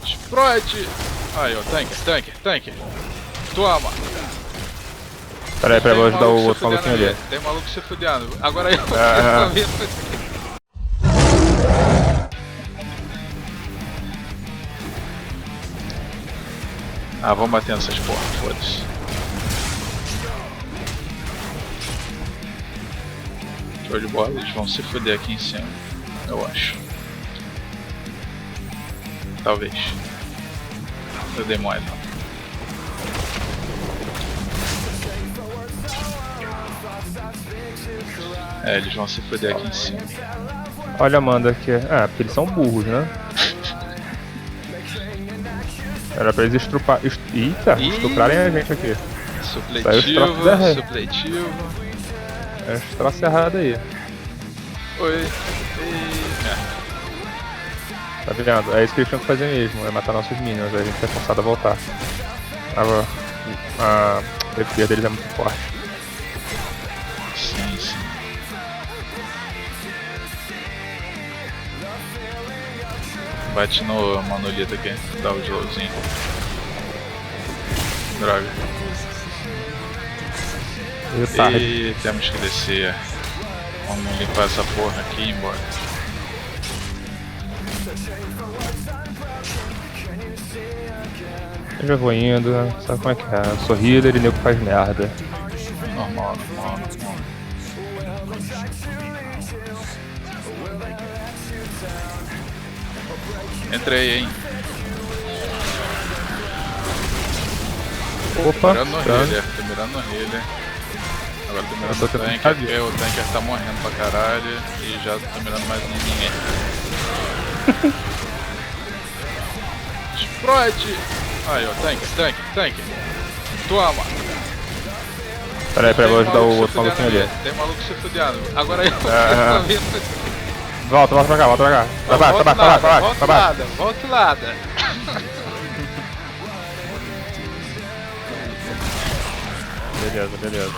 Explode! Aí, ó, tanque. Toma! Peraí, vou ajudar o outro fudendo maluquinho ali. Tem maluco se fudendo. Agora eu Ah, vamos bater nessas porra, foda-se. Show de bola, eles vão se fuder aqui em cima, eu acho. Talvez. Eu dei mole, não. É, eles vão se fuder aqui em cima. Olha, Amanda aqui. Ah, porque eles são burros, né? Era pra eles estuprarem a gente aqui. Supletivo. É os troços errados aí. Oi. Tá vendo? É isso que eles tinham que fazer mesmo, é matar nossos minions, aí a gente é forçado a voltar. A defesa deles é muito forte. Sim. Bate no monolito aqui, dá o slowzinho. Droga. E temos que descer. Vamos limpar essa porra aqui e ir embora. Eu já vou indo, sabe como é que é? Eu sou healer e nego faz merda. Normal. Entrei, hein? Opa, tô mirando no healer. Agora tô mirando no tanque, porque o tanker tá morrendo pra caralho e já tô mirando mais ninguém. Explode! Aí, ó, tanque. Toma! Peraí, vou ajudar o outro maluquinho ali. Tem maluco se fudendo. Agora eu Volta pra cá. Pra baixo. Volta lá. Beleza.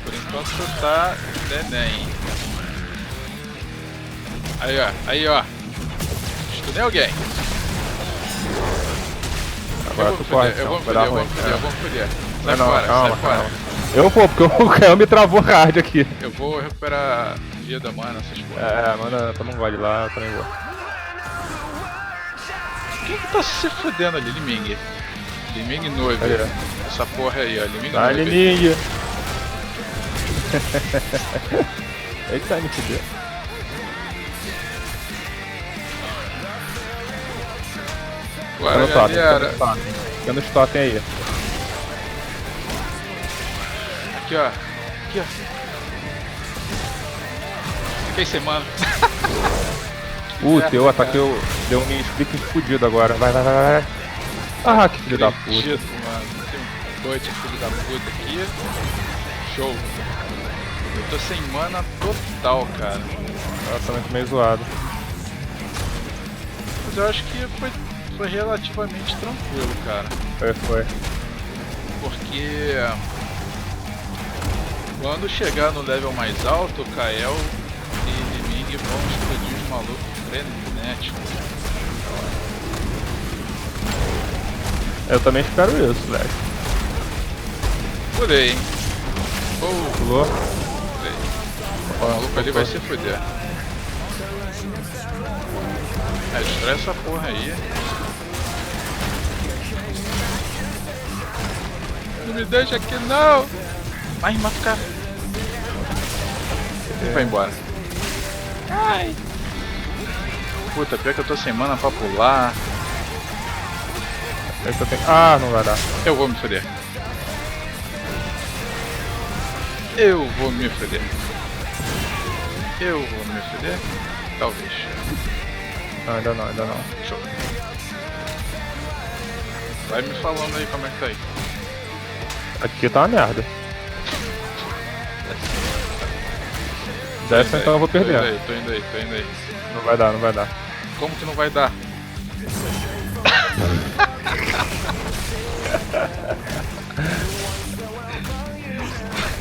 Por enquanto tá neném. Aí ó. Estudei alguém. Agora tu corre, eu vou foder. Sai fora. Eu vou, porque o Kael me travou hard aqui. Eu vou recuperar vida, mano, essas porra. Manda, toma um gole lá, eu também vou. Quem que tá se fudendo ali? Liming noivo. Essa porra aí, ó. Liming noivo. Liming! Eita, me fudeu. Agora, galera. Fica no totem aí. Aqui, ó. Fiquei sem mana. Teu ataque deu um split fudido agora. Vai. Ah, que filho da puta. Mano. Tem um doido filho da puta aqui. Show. Eu tô sem mana total, cara. Tá muito meio zoado. Mas eu acho que foi relativamente tranquilo, cara. Foi. Porque quando chegar no level mais alto, Kael e Liming vão explodir os malucos frenéticos. Eu também espero isso, velho. Pulei, hein? Pulou? Pulei. O maluco ali vai se fuder. Destrói essa porra aí. Não me deixa aqui não! Vai, mata o cara. Vai embora. Ai! Puta, pior que eu tô sem mana pra pular. Ah, não vai dar. Eu vou me foder. Talvez. Não, ainda não. Show. Vai me falando aí como é que tá aí. Aqui tá uma merda. Dessa então eu vou perder. Tô indo aí. Não vai dar. Como que não vai dar?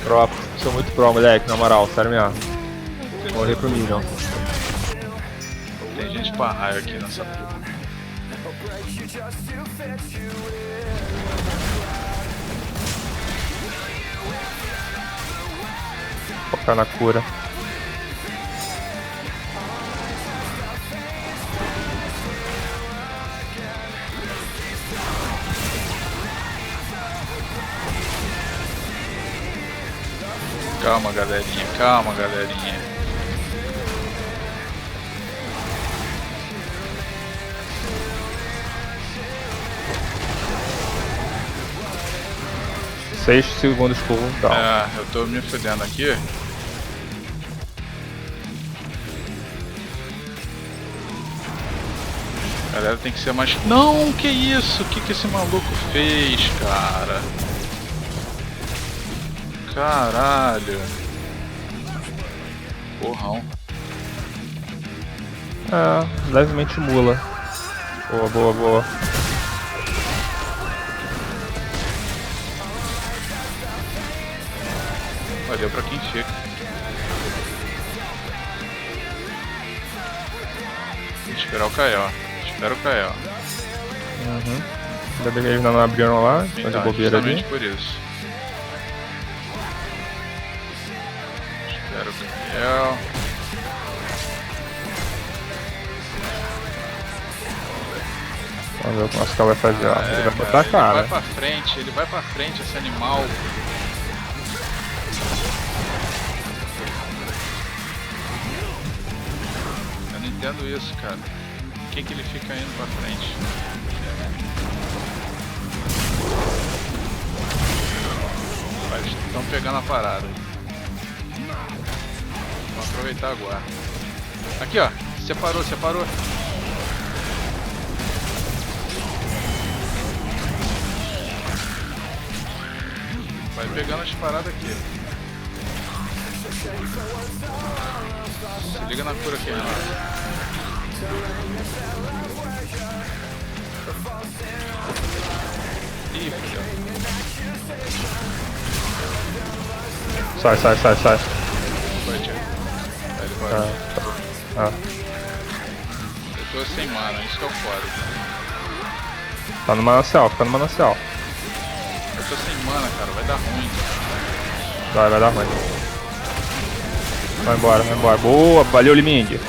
Pro, sou muito pro, moleque, na moral, sério mesmo. Morrer pro Minion. Tem gente pra raio aqui nessa porra. Focar na cura. Calma, galerinha, calma, galerinha. Seis segundos cooldown. Eu tô me fudendo aqui. A galera tem que ser mais... Não, que isso? O que esse maluco fez, cara? Caralho. Porrão. Levemente mula. Boa, boa, boa. Valeu pra quem fica. Esperar o Kael. Espera o Kael. Ainda bem que eles não abriram lá, estão de bobeira ali. Justamente por isso. Espera o Kael. Vamos ver o que o nosso cara vai fazer, ó. Ele vai botar a Ele cara. vai pra frente esse animal. Eu não entendo isso, cara. Por que ele fica indo pra frente? Mas estão pegando a parada. Vamos aproveitar agora. Aqui, ó. Separou, separou. Vai pegando as paradas aqui. Se liga na cura aqui, Renato. Ih, filho. Sai. Vai, Thiago. Ele vai. Eu tô sem mana, isso que é o foda. Tá no manancial, fica no manancial. Eu tô sem mana, cara, vai dar ruim. Vai dar ruim. Vai embora. Boa, valeu, Liming.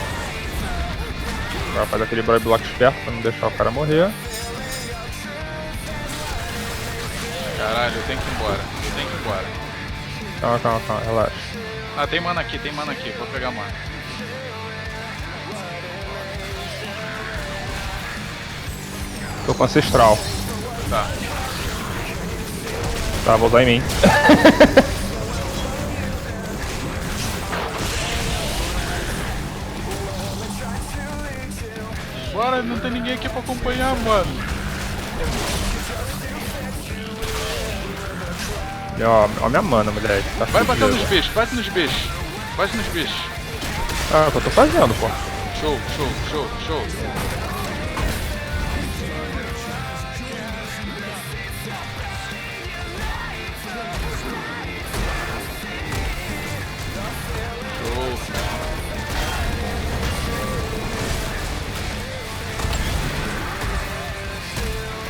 Agora faz aquele Brave Block esperto pra não deixar o cara morrer. Caralho, eu tenho que ir embora. Calma, relaxa. Ah, tem mana aqui, vou pegar mana. Tô com ancestral. Tá, vou usar em mim. Bora, não tem ninguém aqui pra acompanhar, mano. Ó, minha mana, moleque. Tá Vai fudido. bater nos bichos, bate nos bichos. Ah, é o que eu tô fazendo, pô. Show.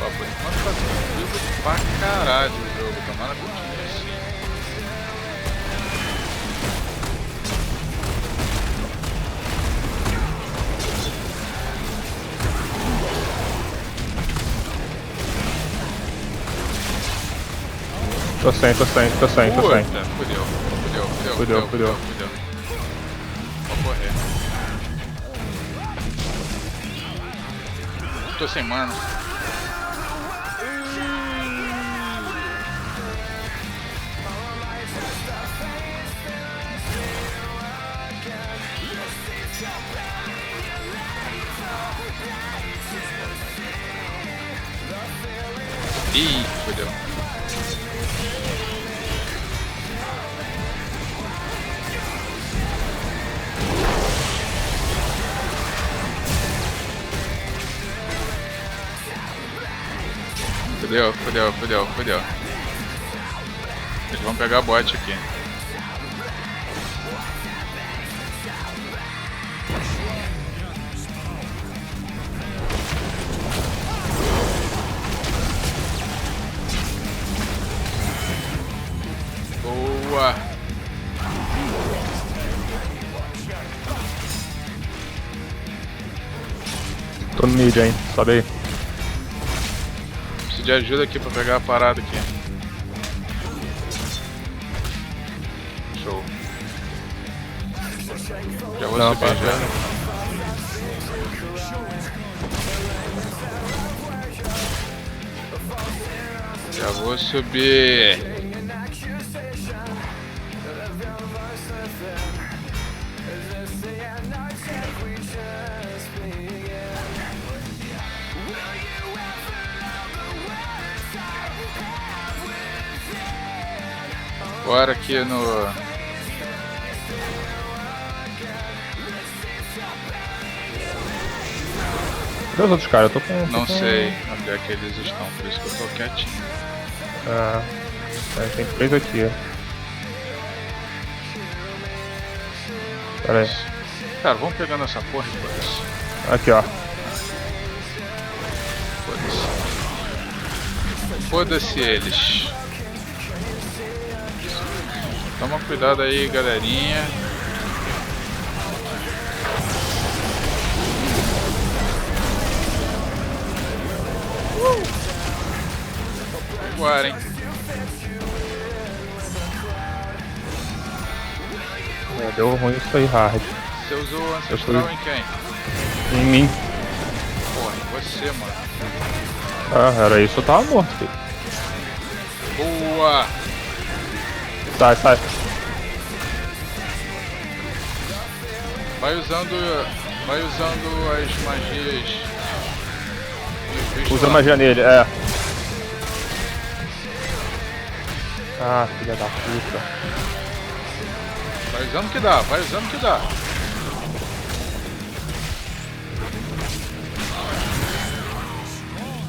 Ó, por enquanto tá tranquilo pra caralho o jogo, tomara que continue assim. Tô sem. Puta, fudeu. Vou correr. Tô sem mana. Ih, fudeu. Fudeu. Eles vão pegar bot aqui. tô no mid, hein. Sobe aí. Preciso de ajuda aqui pra pegar a parada aqui. Show. Já vou Não, subir tá já. Já vou subir. Bora aqui no... Cadê os outros caras? Eu tô com... Não sei onde é que eles estão, por isso que eu tô quietinho. Ah, tem 3 aqui. Pera aí. Cara, vamos pegando essa porra e foda-se. Aqui, ó. Foda-se. Foda-se eles. Toma cuidado aí, galerinha. Agora, hein? Deu ruim isso aí, hard. Você usou ancestral em quem? Em mim. Porra, em você, mano. Ah, era isso, eu tava morto, filho. Boa! Sai, sai. Vai usando as magias. Usa magia nele, é. Ah, filha da puta. Vai usando que dá, vai usando que dá.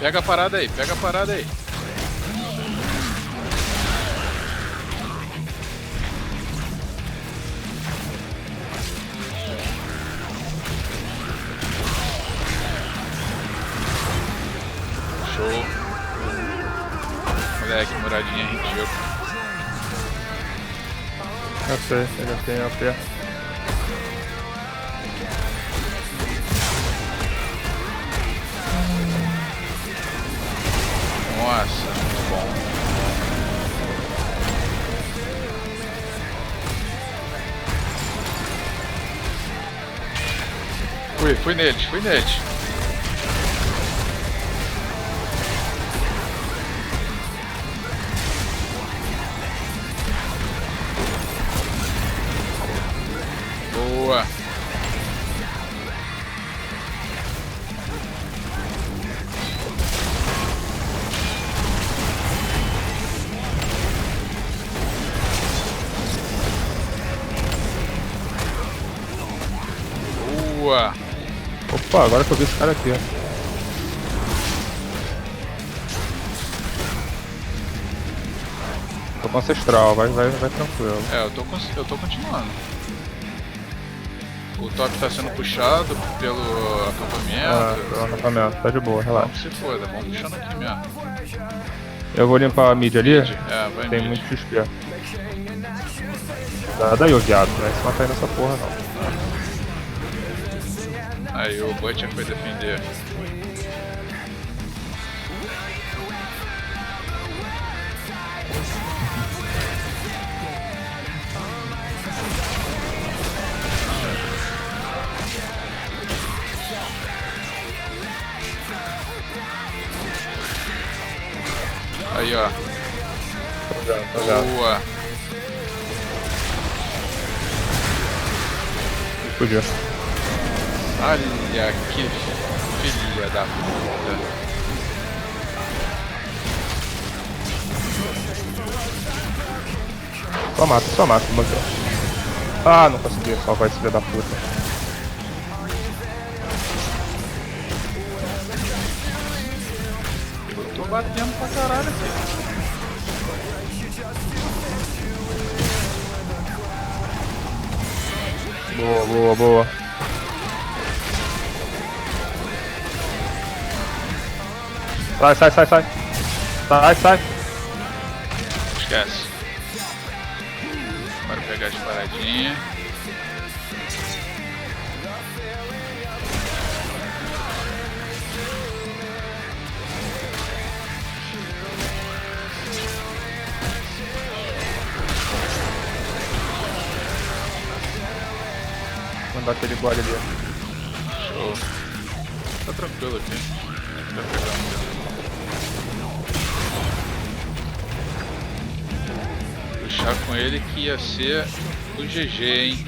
Pega a parada aí, pega a parada aí. Show. Moleque, muradinha ridícula. Eu sei, eu já tenho AP. Nossa, muito bom. Fui neles, fui neles. Boa. Boa. Opa, agora que eu vi esse cara aqui, ó. Tô com ancestral, vai tranquilo. É, eu tô continuando. O top tá sendo puxado pelo acampamento. Ah, pelo acampamento, tá de boa, relaxa. Vamos que se foda, vamos puxando aqui mesmo. Eu vou limpar a mid ali. É, vai Tem mid. muito XP. Dá aí, ô viado, não vai se matar aí nessa porra não. Aí o Butcher foi defender. Aí, ó. Tá vendo. Boa. Podia. Olha que filha da puta. Só mata, morreu. Ah, não consegui salvar esse filho da puta. Eu tô batendo pra caralho aqui. Boa, boa, boa. Sai. Sai. Esquece. Bora pegar as paradinhas. mandar aquele bode ali. Show. Tá tranquilo aqui. Vai pegar um. Puxar com ele que ia ser o GG, hein?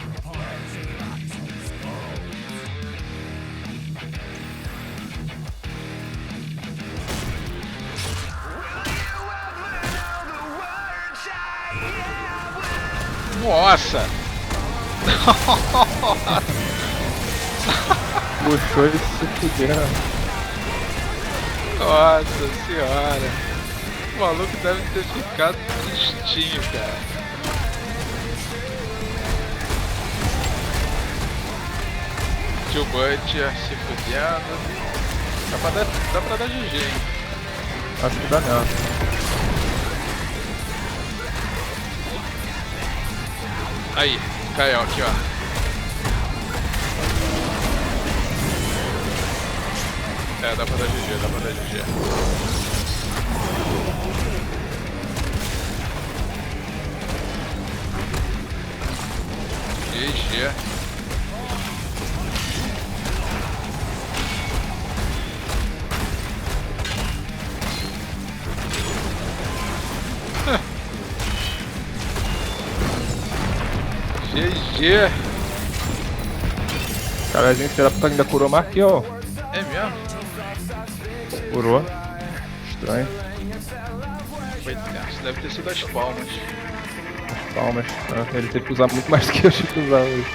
Nossa! Puxou e se fuderam. Nossa senhora! O maluco deve ter ficado tristinho, cara. Tio Butcher se fudendo. Dá pra dar GG, hein? Acho que dá mesmo. Aí, caiu aqui, ó. É, dá pra dar GG, dá pra dar GG. GG. GG. Cara, a gente ainda curou mais aqui, ó. É mesmo? Curou. Estranho. Foi tenso, deve ter sido as palmas. Palmas. Ele teve que usar muito mais do que eu tive que usar hoje.